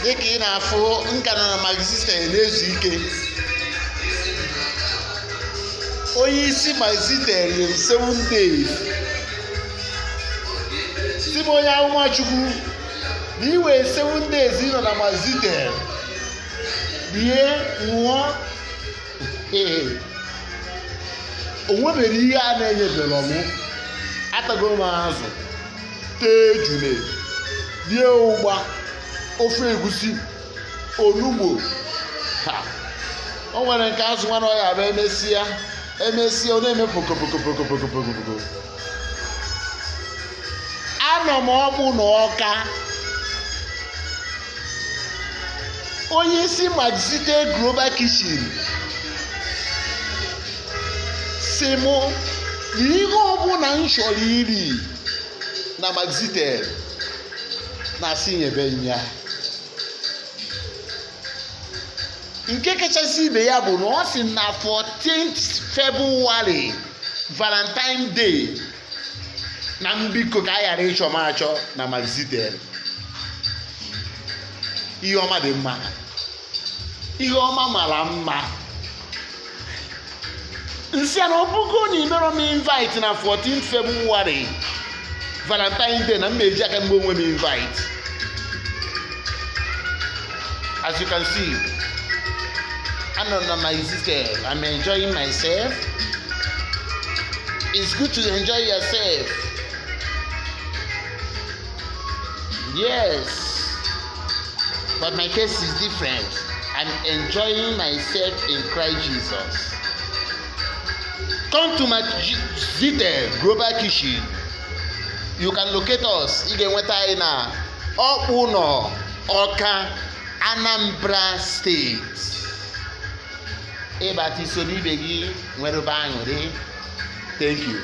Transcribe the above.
dịka ị na-afụ nka nọ na Magzitel na-ezu ike. Onye isi Magzitel nyere 7 days. Si m onye amụma Chukwu na iwe 7 days ị nọ na Magzitel rie ṅụọ o nwebere ihe a na-enyebere ọmụ. Atago m azụ, tee ejule, rie ụgba, ofe egusi, onugbo. O nwere nke azụ nwa na ọya bụ emesịa ọ na-eme pokopokopokopokopoko. Anọ m ọgbụ na Ọka. Onye isi Magzitel Global Kitchen sị mụ ihe ọbụla m chọrọ iri na Magzitel na-asị nyebe ya. Nke kachasị ibe ya bụ na ọ sị na 14th February Valentine Day na mbiko ka a ghara ịchọ m achọ na Magzitel. Ihe ọma dị mma, ihe ọma mara mma. Nsị na ọbụgo na imero m invite na 14th February Valentine Day na mmeji aka mgbe onwe m invite. As you can see, I'm on my Magzitel. I'm enjoying myself. It's good to enjoy yourself. Yes, but my case is different. I'm enjoying myself in Christ Jesus. Come to Magzitel Global Kitchen. You can locate us. Ị ga-enweta anyị na Ọkpụnọ, Ọka, Anambra State. Ịbata iso n'ibe gị nwere ebe aṅụrị. Thank you.